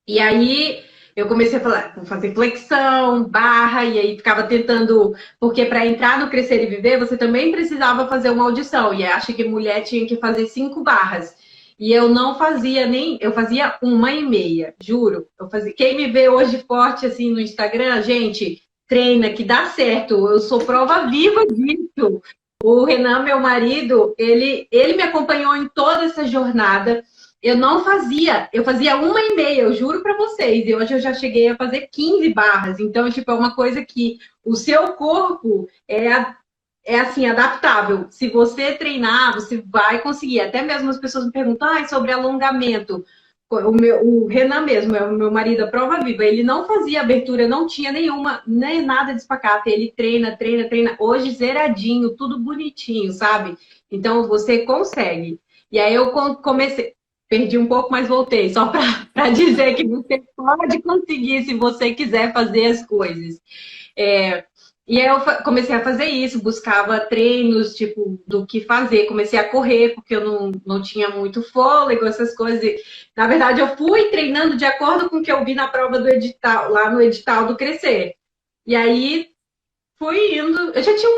e aí eu comecei a falar, vou fazer flexão, barra, e aí ficava tentando, porque para entrar no Crescer e Viver, você também precisava fazer uma audição, e acho que mulher tinha que fazer 5 barras. E eu não fazia nem, eu fazia 1,5, juro. Eu fazia. Quem me vê hoje forte assim no Instagram, gente, treina que dá certo. Eu sou prova viva disso. O Renan, meu marido, ele me acompanhou em toda essa jornada. Eu não fazia, eu fazia 1,5, eu juro para vocês. E hoje eu já cheguei a fazer 15 barras. Então, tipo, é uma coisa que o seu corpo é assim, adaptável. Se você treinar, você vai conseguir. Até mesmo as pessoas me perguntam sobre alongamento. O Renan mesmo, é o meu marido, a prova viva, ele não fazia abertura, não tinha nenhuma, nem nada de espacate. Ele treina, treina, treina. Hoje, zeradinho, tudo bonitinho, sabe? Então, você consegue. E aí eu comecei, perdi um pouco, mas voltei, só para dizer que você pode conseguir se você quiser fazer as coisas. E aí eu comecei a fazer isso, buscava treinos, tipo, do que fazer. Comecei a correr, porque eu não tinha muito fôlego, essas coisas. E, na verdade, eu fui treinando de acordo com o que eu vi na prova do edital, lá no edital do Crescer. E aí fui indo. Eu já tinha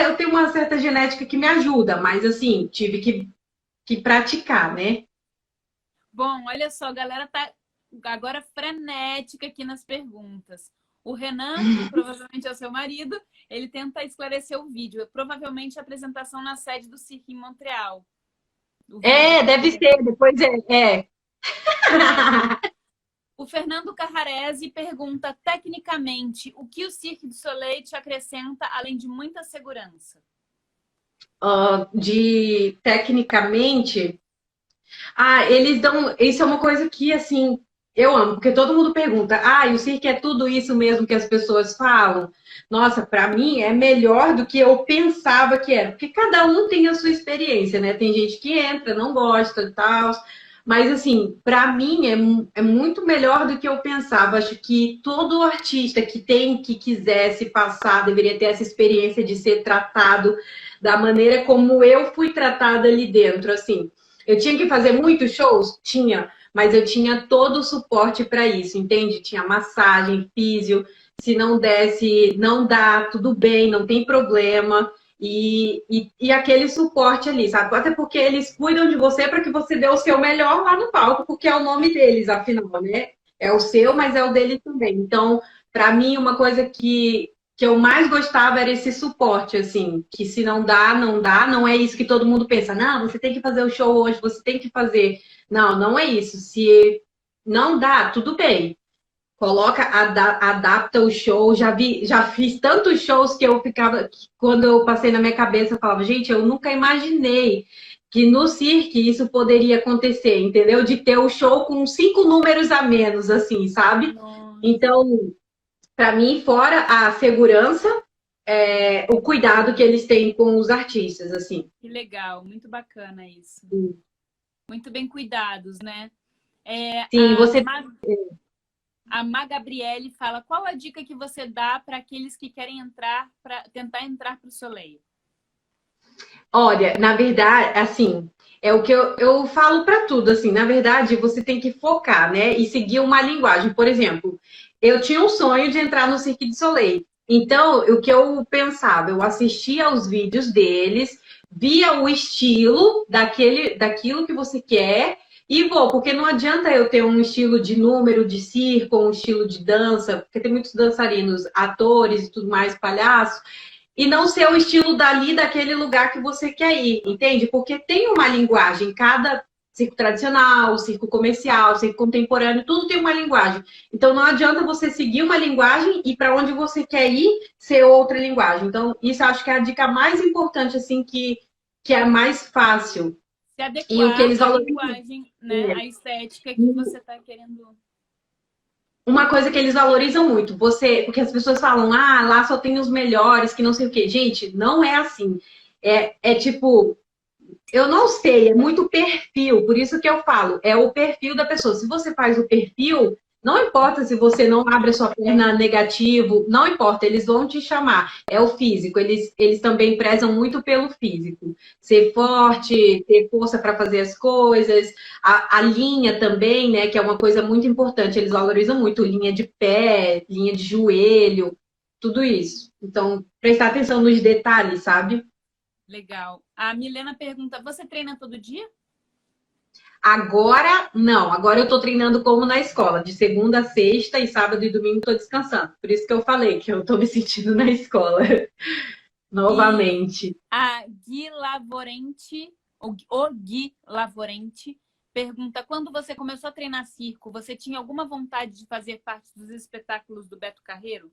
eu tenho uma certa genética que me ajuda, mas assim, tive que praticar, né? Bom, olha só, a galera tá agora frenética aqui nas perguntas. O Renan, que provavelmente é o seu marido, ele tenta esclarecer o vídeo. Provavelmente a apresentação na sede do Cirque em Montreal. Deve ser, depois é. O Fernando Carrarese pergunta, tecnicamente, o que o Cirque du Soleil te acrescenta, além de muita segurança? Tecnicamente, eles dão. Isso é uma coisa que, assim, eu amo, porque todo mundo pergunta: e o circo é tudo isso mesmo que as pessoas falam? Nossa, para mim é melhor do que eu pensava que era, porque cada um tem a sua experiência, né? Tem gente que entra, não gosta e tal. Mas, assim, para mim é muito melhor do que eu pensava. Acho que todo artista que quisesse passar deveria ter essa experiência de ser tratado da maneira como eu fui tratada ali dentro, assim. Eu tinha que fazer muitos shows? Tinha, mas eu tinha todo o suporte para isso, entende? Tinha massagem, físio, se não desse, não dá, tudo bem, não tem problema. E aquele suporte ali, sabe? Até porque eles cuidam de você para que você dê o seu melhor lá no palco, porque é o nome deles, afinal, né? É o seu, mas é o deles também. Então, para mim, uma coisa que eu mais gostava era esse suporte, assim, que se não dá, não dá, não é isso que todo mundo pensa, não, você tem que fazer o show hoje, você tem que fazer. Não, não é isso. Se não dá, tudo bem. Coloca, adapta o show. Já fiz tantos shows que eu ficava, quando eu passei na minha cabeça, eu falava, gente, eu nunca imaginei que no cirque isso poderia acontecer, entendeu? De ter o show com 5 números a menos, assim, sabe? Nossa. Então, para mim, fora a segurança, o cuidado que eles têm com os artistas, assim. Que legal, muito bacana isso. Muito bem cuidados, né? Sim, A Má Gabriele fala, qual a dica que você dá para aqueles que querem entrar, para tentar entrar para o Soleil? Olha, na verdade, assim, é o que eu falo para tudo, assim, na verdade, você tem que focar, né, e seguir uma linguagem. Por exemplo, eu tinha um sonho de entrar no Cirque du Soleil. Então, o que eu pensava, eu assistia aos vídeos deles, via o estilo daquilo que você quer E vou, porque não adianta eu ter um estilo de número de circo, um estilo de dança, porque tem muitos dançarinos, atores e tudo mais, palhaço, e não ser o estilo dali, daquele lugar que você quer ir, entende? Porque tem uma linguagem, cada circo tradicional, circo comercial, circo contemporâneo, tudo tem uma linguagem. Então não adianta você seguir uma linguagem e para onde você quer ir ser outra linguagem. Então isso eu acho que é a dica mais importante, assim, que é a mais fácil. Se E o que adequar eles à valorizam. linguagem, né? À estética que você está querendo. Uma coisa que eles valorizam muito, você, porque as pessoas falam, ah, lá só tem os melhores, que não sei o quê. Gente, não é assim. É tipo, eu não sei, é muito perfil, por isso que eu falo, é o perfil da pessoa. Se você faz o perfil, não importa se você não abre a sua perna negativo, não importa, eles vão te chamar. É o físico, eles também prezam muito pelo físico. Ser forte, ter força para fazer as coisas, a linha também, né, que é uma coisa muito importante, eles valorizam muito linha de pé, linha de joelho, tudo isso. Então, prestar atenção nos detalhes, sabe? Legal. A Milena pergunta: você treina todo dia? Agora, não. Agora eu tô treinando como na escola, de segunda a sexta e sábado e domingo tô descansando. Por isso que eu falei que eu tô me sentindo na escola E novamente. a Gui Lavorente, o Gui Lavorente, pergunta: quando você começou a treinar circo, você tinha alguma vontade de fazer parte dos espetáculos do Beto Carreiro?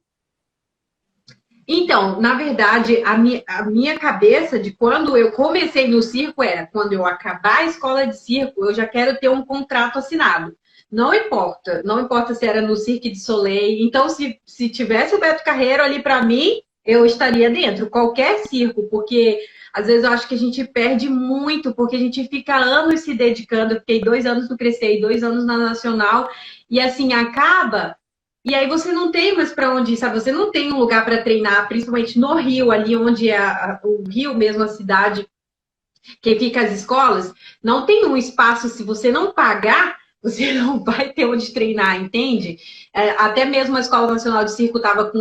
Então, na verdade, a minha cabeça de quando eu comecei no circo era quando eu acabar a escola de circo, eu já quero ter um contrato assinado. Não importa se era no Cirque de Soleil. Então, se tivesse o Beto Carreiro ali para mim, eu estaria dentro, qualquer circo, porque às vezes eu acho que a gente perde muito, porque a gente fica anos se dedicando. Eu fiquei 2 anos no Crescer e 2 anos na Nacional, e assim acaba. E aí você não tem mais para onde ir, sabe? Você não tem um lugar para treinar, principalmente no Rio, ali onde é o Rio mesmo, a cidade que fica as escolas, não tem um espaço, se você não pagar, você não vai ter onde treinar, entende? Até mesmo a Escola Nacional de Circo estava com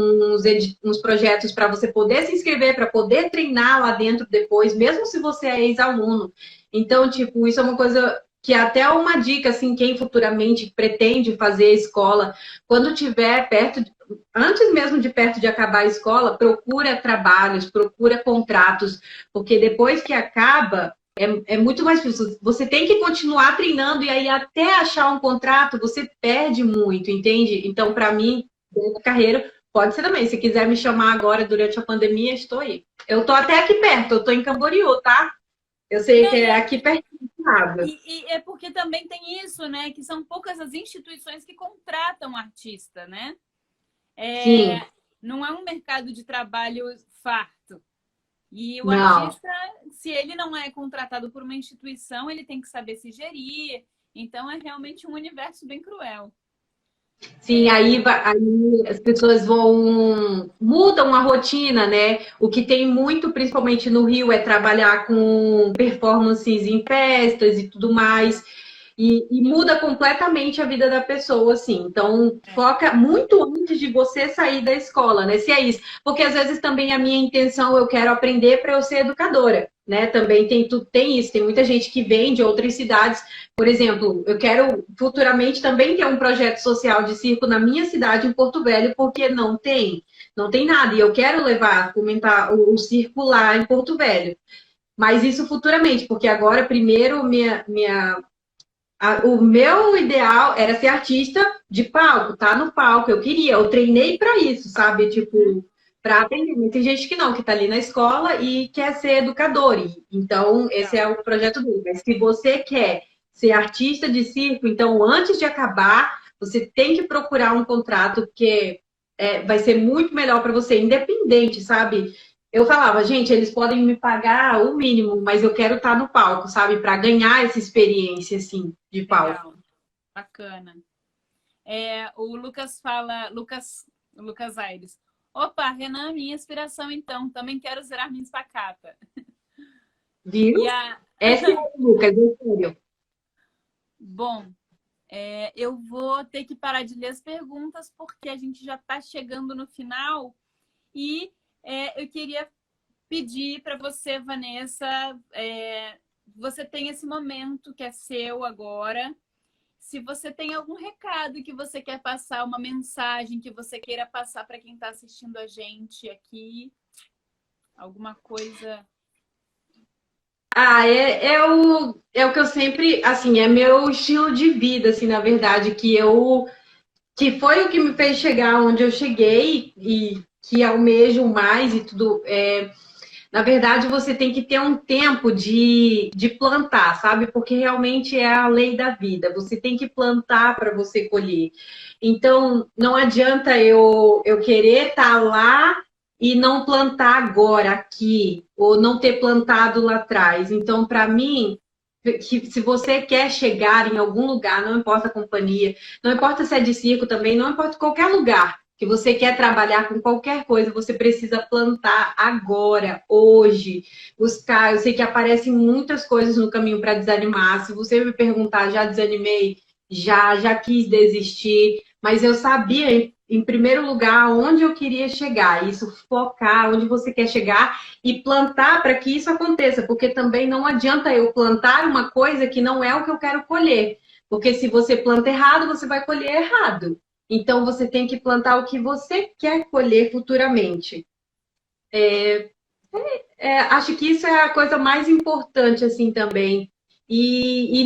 uns projetos para você poder se inscrever, para poder treinar lá dentro depois, mesmo se você é ex-aluno. Então, tipo, isso é uma coisa que é até uma dica, assim, quem futuramente pretende fazer a escola, quando tiver perto, antes mesmo de perto de acabar a escola, procura trabalhos, procura contratos, porque depois que acaba, é muito mais difícil. Você tem que continuar treinando e aí até achar um contrato, você perde muito, entende? Então, para mim, dentro da carreira, pode ser também. Se quiser me chamar agora durante a pandemia, estou aí. Eu estou até aqui perto, eu estou em Camboriú, tá? Eu sei Não, que é aqui pertinho de nada. e é porque também tem isso, né? Que são poucas as instituições que contratam artista, né? Sim, Não é um mercado de trabalho farto. E o não. artista, se ele não é contratado por uma instituição, ele tem que saber se gerir. Então é realmente um universo bem cruel. Sim, aí as pessoas vão mudam a rotina, né? O que tem muito, principalmente no Rio, é trabalhar com performances em festas e tudo mais. E muda completamente a vida da pessoa, assim. Então, foca muito antes de você sair da escola, né? Se é isso. Porque às vezes também a minha intenção, eu quero aprender para eu ser educadora, né? Também tem isso. Tem muita gente que vem de outras cidades. Por exemplo, eu quero futuramente também ter um projeto social de circo na minha cidade, em Porto Velho, porque não tem nada. E eu quero levar, fomentar o circo lá em Porto Velho. Mas isso futuramente, porque agora, primeiro, o meu ideal era ser artista de palco, tá no palco. Eu treinei para isso, sabe? Uhum. Tipo, para aprender. Tem gente que não, que tá ali na escola e quer ser educador. Então, esse é Legal. o projeto dele. Mas se você quer ser artista de circo, então antes de acabar, você tem que procurar um contrato, porque vai ser muito melhor para você, independente, sabe? Eu falava, gente, eles podem me pagar o mínimo, mas eu quero estar no palco, sabe? Para ganhar essa experiência, assim, de palco. Legal. Bacana. O Lucas fala, Lucas Aires. Opa, Renan, minha inspiração então. Também quero zerar minha espacata. E Viu? a... É sério, Lucas, é sério. Bom, eu vou ter que parar de ler as perguntas porque a gente já está chegando no final e eu queria pedir para você, Vanessa, você tem esse momento que é seu agora. Se você tem algum recado que você quer passar, uma mensagem que você queira passar para quem está assistindo a gente aqui, alguma coisa. É o que eu sempre, assim, é meu estilo de vida, assim, na verdade, que foi o que me fez chegar onde eu cheguei e que almejo mais e tudo. Na verdade, você tem que ter um tempo de plantar, sabe? Porque realmente é a lei da vida. Você tem que plantar para você colher. Então, não adianta eu querer estar lá e não plantar agora, aqui, ou não ter plantado lá atrás. Então, para mim, que se você quer chegar em algum lugar, não importa a companhia, não importa se é de circo também, não importa qualquer lugar que você quer trabalhar com qualquer coisa, você precisa plantar agora, hoje, buscar. Eu sei que aparecem muitas coisas no caminho para desanimar. Se você me perguntar, já desanimei, já quis desistir, mas eu sabia, em primeiro lugar, onde eu queria chegar. Isso, focar onde você quer chegar e plantar para que isso aconteça, porque também não adianta eu plantar uma coisa que não é o que eu quero colher. Porque se você planta errado, você vai colher errado. Então, você tem que plantar o que você quer colher futuramente. Acho que isso é a coisa mais importante, assim, também. E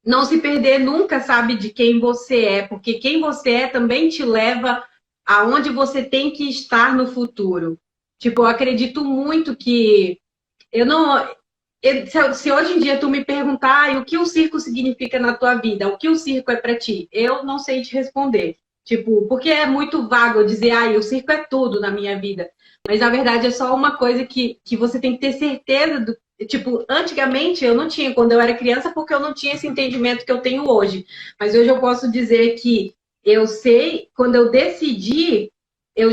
não se perder nunca, sabe, de quem você é, porque quem você é também te leva aonde você tem que estar no futuro. Tipo, eu acredito muito que eu não. Se hoje em dia tu me perguntar o que o circo significa na tua vida, o que o circo é para ti, eu não sei te responder. Tipo, porque é muito vago eu dizer, o circo é tudo na minha vida. Mas na verdade é só uma coisa que você tem que ter certeza do. Tipo, antigamente eu não tinha, quando eu era criança, porque eu não tinha esse entendimento que eu tenho hoje. Mas hoje eu posso dizer que eu sei, quando eu decidi, eu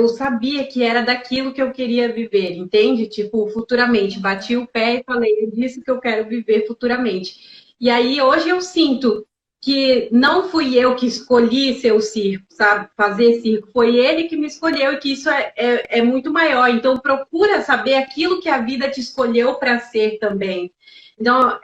sabia que era daquilo que eu queria viver, entende? Tipo, futuramente, bati o pé e falei, é disso que eu quero viver futuramente. E aí hoje eu sinto que não fui eu que escolhi ser o circo, sabe? Fazer circo, foi ele que me escolheu e que isso é muito maior. Então procura saber aquilo que a vida te escolheu para ser também. Então,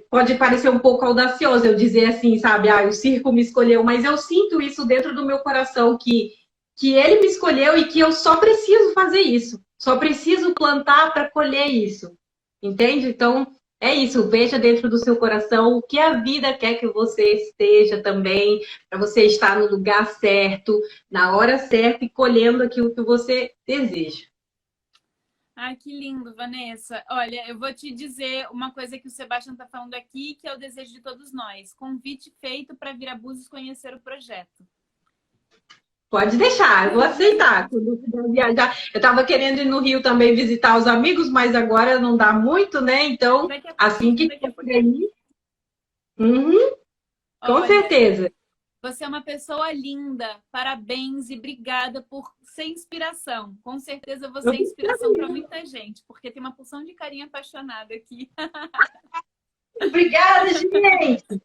pode parecer um pouco audacioso eu dizer assim, sabe? O circo me escolheu, mas eu sinto isso dentro do meu coração, que ele me escolheu e que eu só preciso fazer isso. Só preciso plantar para colher isso. Entende? Então, é isso. Veja dentro do seu coração o que a vida quer que você esteja também, para você estar no lugar certo, na hora certa e colhendo aquilo que você deseja. Ai, que lindo, Vanessa. Olha, eu vou te dizer uma coisa que o Sebastião está falando aqui, que é o desejo de todos nós. Convite feito para vir a Búzios conhecer o projeto. Pode deixar, eu vou aceitar. Quando eu puder viajar. Eu estava querendo ir no Rio também visitar os amigos, mas agora não dá muito, né? Então, Daqui a assim pouquinho, que daqui a for pouquinho. ir, uhum, com Olha, certeza. você é uma pessoa linda. Parabéns e obrigada por ser inspiração. Com certeza você é inspiração para muita gente, porque tem uma porção de carinha apaixonada aqui. Obrigada, gente.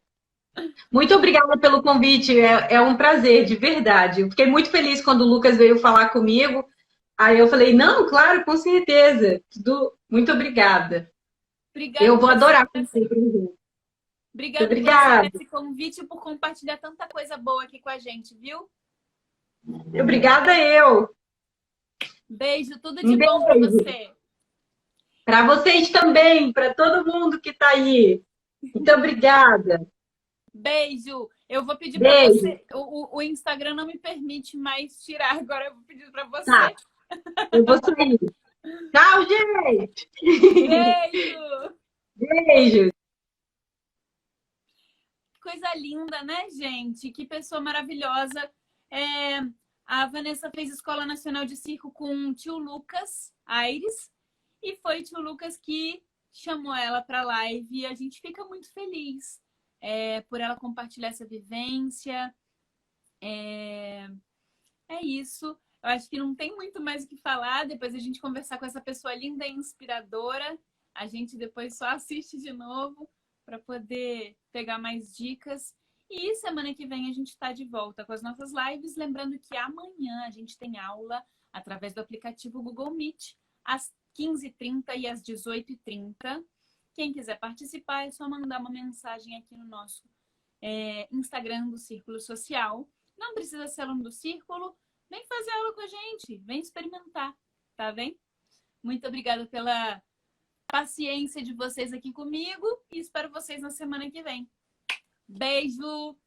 Muito obrigada pelo convite. É um prazer, de verdade. Eu fiquei muito feliz quando o Lucas veio falar comigo. Aí eu falei, não, claro, com certeza. Muito obrigada. Eu Obrigado vou por adorar aceitar conhecer o Rio. Muito Obrigado por aceitar obrigada. esse convite e por compartilhar tanta coisa boa aqui com a gente, viu? Obrigada eu. Beijo, tudo de Um bom para beijo. você. Para vocês também, para todo mundo que está aí. Muito obrigada. Beijo. Eu vou pedir para Beijo. você. O Instagram não me permite mais tirar. Agora eu vou pedir para Tá, você. eu vou sair. Tchau, gente. Beijo. Beijo. Coisa linda, né, gente? Que pessoa maravilhosa. É, a Vanessa fez Escola Nacional de Circo com o tio Lucas Aires. E foi o tio Lucas que chamou ela para a live. E a gente fica muito feliz por ela compartilhar essa vivência. É isso. Eu acho que não tem muito mais o que falar. Depois a gente conversar com essa pessoa linda e inspiradora. A gente depois só assiste de novo para poder pegar mais dicas. E semana que vem a gente está de volta com as nossas lives. Lembrando que amanhã a gente tem aula através do aplicativo Google Meet, às 15h30 e às 18h30. Quem quiser participar, é só mandar uma mensagem aqui no nosso Instagram do Círculo Social. Não precisa ser aluno do Círculo, vem fazer aula com a gente, vem experimentar, tá bem? Muito obrigada pela paciência de vocês aqui comigo e espero vocês na semana que vem. Beijo!